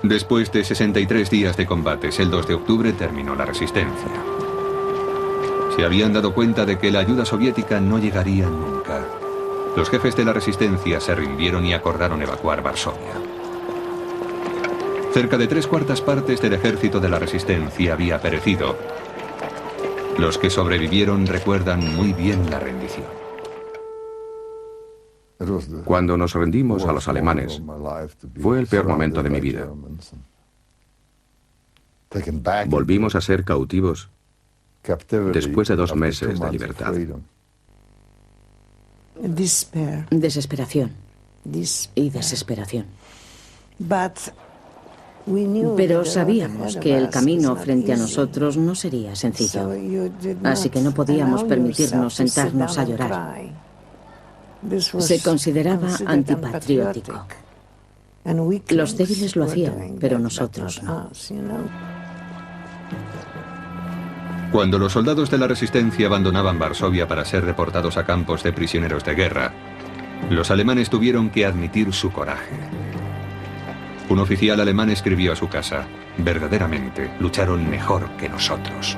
Después de 63 días de combates, el 2 de octubre terminó la resistencia. Se habían dado cuenta de que la ayuda soviética no llegaría nunca. Los jefes de la resistencia se rindieron y acordaron evacuar Varsovia. Cerca de 3/4 partes del ejército de la resistencia había perecido. Los que sobrevivieron recuerdan muy bien la rendición. Cuando nos rendimos a los alemanes, fue el peor momento de mi vida. Volvimos a ser cautivos después de 2 meses de libertad. Desesperación y desesperación. Pero sabíamos que el camino frente a nosotros no sería sencillo, así que no podíamos permitirnos sentarnos a llorar. Se consideraba antipatriótico. Los débiles lo hacían, pero nosotros no. Cuando los soldados de la resistencia abandonaban Varsovia para ser deportados a campos de prisioneros de guerra, los alemanes tuvieron que admitir su coraje. Un oficial alemán escribió a su casa: verdaderamente lucharon mejor que nosotros.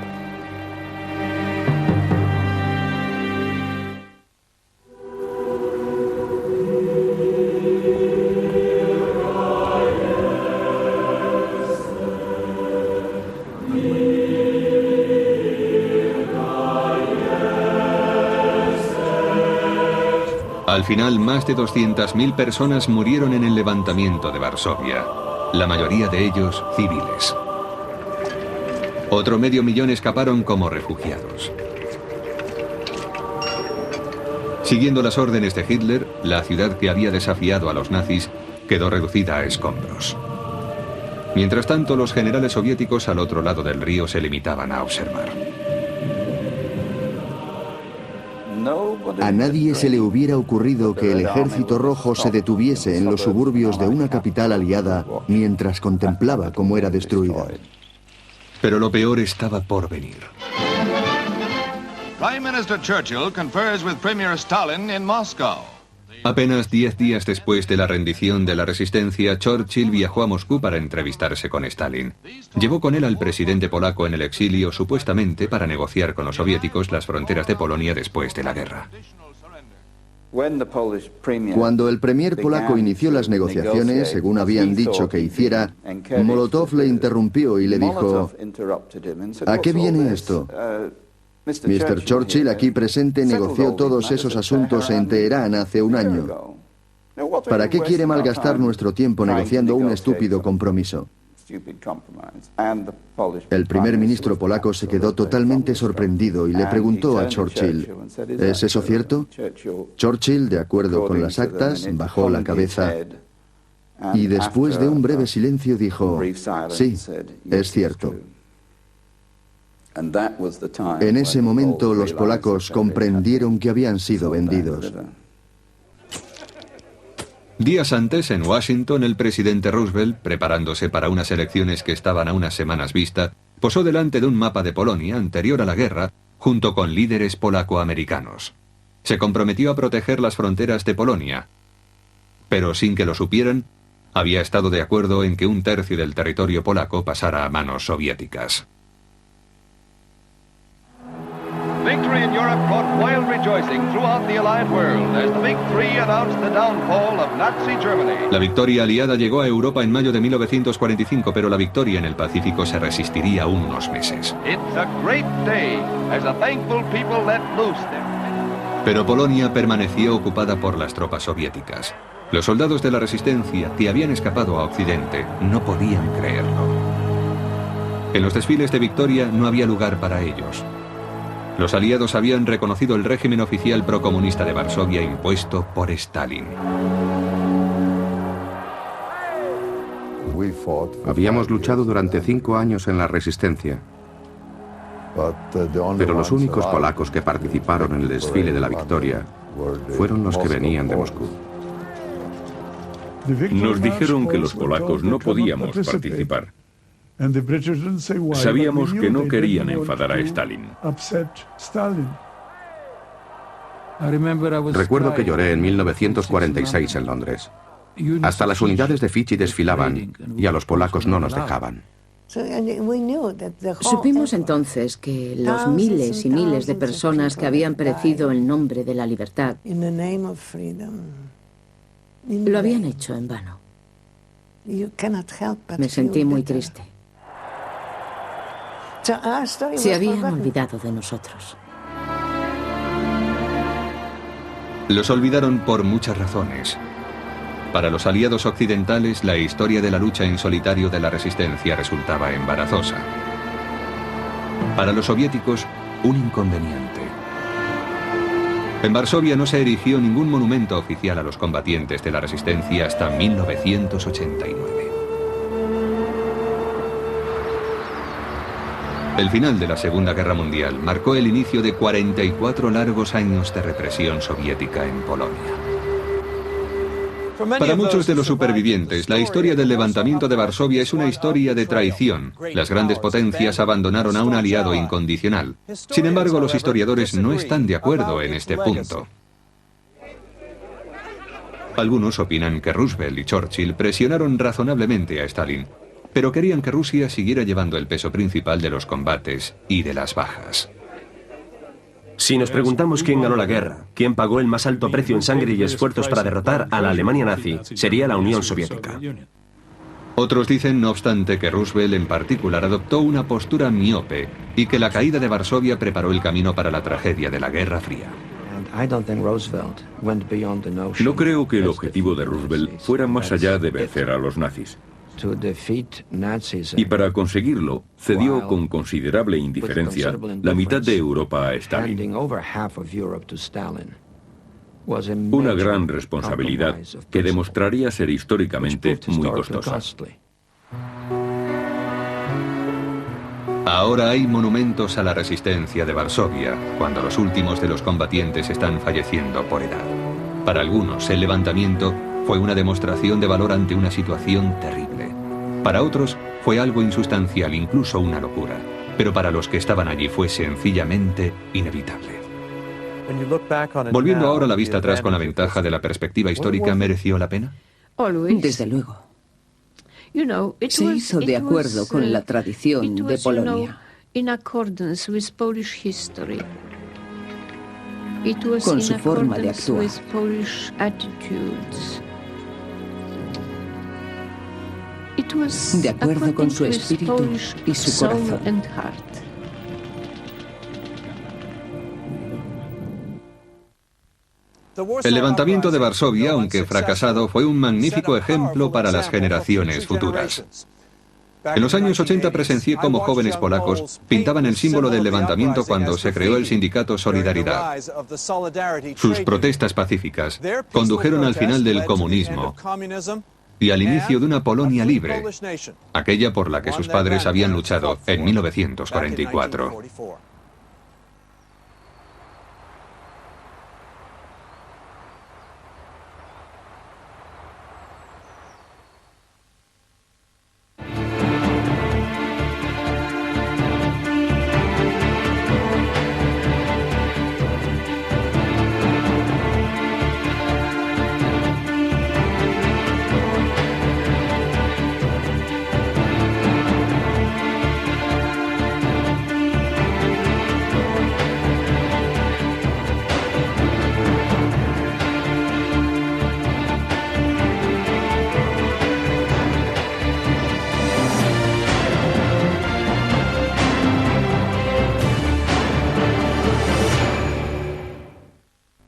Al final, más de 200.000 personas murieron en el levantamiento de Varsovia, la mayoría de ellos civiles. Otro 500.000 escaparon como refugiados. Siguiendo las órdenes de Hitler, la ciudad que había desafiado a los nazis quedó reducida a escombros. Mientras tanto, los generales soviéticos al otro lado del río se limitaban a observar. A nadie se le hubiera ocurrido que el Ejército Rojo se detuviese en los suburbios de una capital aliada mientras contemplaba cómo era destruida. Pero lo peor estaba por venir. Prime Minister Churchill confers with Premier Stalin in Moscow. Apenas 10 días después de la rendición de la resistencia, Churchill viajó a Moscú para entrevistarse con Stalin. Llevó con él al presidente polaco en el exilio, supuestamente para negociar con los soviéticos las fronteras de Polonia después de la guerra. Cuando el premier polaco inició las negociaciones, según habían dicho que hiciera, Molotov le interrumpió y le dijo: ¿a qué viene esto? Mr. Churchill, aquí presente, negoció todos esos asuntos en Teherán hace un año. ¿Para qué quiere malgastar nuestro tiempo negociando un estúpido compromiso? El primer ministro polaco se quedó totalmente sorprendido y le preguntó a Churchill: ¿es eso cierto? Churchill, de acuerdo con las actas, bajó la cabeza y después de un breve silencio dijo: sí, es cierto. En ese momento los polacos comprendieron que habían sido vendidos. Días antes, en Washington, el presidente Roosevelt, preparándose para unas elecciones que estaban a unas semanas vista, posó delante de un mapa de Polonia anterior a la guerra, junto con líderes polaco-americanos. Se comprometió a proteger las fronteras de Polonia, pero sin que lo supieran, había estado de acuerdo en que 1/3 del territorio polaco pasara a manos soviéticas. Victory in Europe brought wild rejoicing throughout the Allied world as the Big Three announced the downfall of Nazi Germany. La victoria aliada llegó a Europa en mayo de 1945, pero la victoria en el Pacífico se resistiría aún unos meses. It's a great day as a thankful people let loose them. Pero Polonia permaneció ocupada por las tropas soviéticas. Los soldados de la resistencia, que habían escapado a Occidente, no podían creerlo. En los desfiles de victoria no había lugar para ellos. Los aliados habían reconocido el régimen oficial procomunista de Varsovia impuesto por Stalin. Habíamos luchado durante 5 años en la resistencia, pero los únicos polacos que participaron en el desfile de la victoria fueron los que venían de Moscú. Nos dijeron que los polacos no podíamos participar. Sabíamos que no querían enfadar a Stalin. Recuerdo que lloré en 1946 en Londres. Hasta las unidades de Fiji desfilaban y a los polacos no nos dejaban. Supimos entonces que los miles y miles de personas que habían perecido en nombre de la libertad lo habían hecho en vano. Me sentí muy triste. Se habían olvidado de nosotros. Los olvidaron por muchas razones. Para los aliados occidentales, la historia de la lucha en solitario de la resistencia resultaba embarazosa. Para los soviéticos, un inconveniente. En Varsovia no se erigió ningún monumento oficial a los combatientes de la resistencia hasta 1989. El final de la Segunda Guerra Mundial marcó el inicio de 44 largos años de represión soviética en Polonia. Para muchos de los supervivientes, la historia del levantamiento de Varsovia es una historia de traición. Las grandes potencias abandonaron a un aliado incondicional. Sin embargo, los historiadores no están de acuerdo en este punto. Algunos opinan que Roosevelt y Churchill presionaron razonablemente a Stalin, pero querían que Rusia siguiera llevando el peso principal de los combates y de las bajas. Si nos preguntamos quién ganó la guerra, quién pagó el más alto precio en sangre y esfuerzos para derrotar a la Alemania nazi, sería la Unión Soviética. Otros dicen, no obstante, que Roosevelt en particular adoptó una postura miope y que la caída de Varsovia preparó el camino para la tragedia de la Guerra Fría. No creo que el objetivo de Roosevelt fuera más allá de vencer a los nazis. Y para conseguirlo, cedió con considerable indiferencia la mitad de Europa a Stalin. Una gran responsabilidad que demostraría ser históricamente muy costosa. Ahora hay monumentos a la resistencia de Varsovia, cuando los últimos de los combatientes están falleciendo por edad. Para algunos, el levantamiento fue una demostración de valor ante una situación terrible. Para otros, fue algo insustancial, incluso una locura. Pero para los que estaban allí fue sencillamente inevitable. Volviendo ahora la vista atrás con la ventaja de la perspectiva histórica, ¿mereció la pena? Desde luego. Se hizo de acuerdo con la tradición de Polonia, con su forma de actuar. De acuerdo con su espíritu y su corazón. El levantamiento de Varsovia, aunque fracasado, fue un magnífico ejemplo para las generaciones futuras. En los años 80 presencié cómo jóvenes polacos pintaban el símbolo del levantamiento cuando se creó el sindicato Solidaridad. Sus protestas pacíficas condujeron al final del comunismo y al inicio de una Polonia libre, aquella por la que sus padres habían luchado en 1944.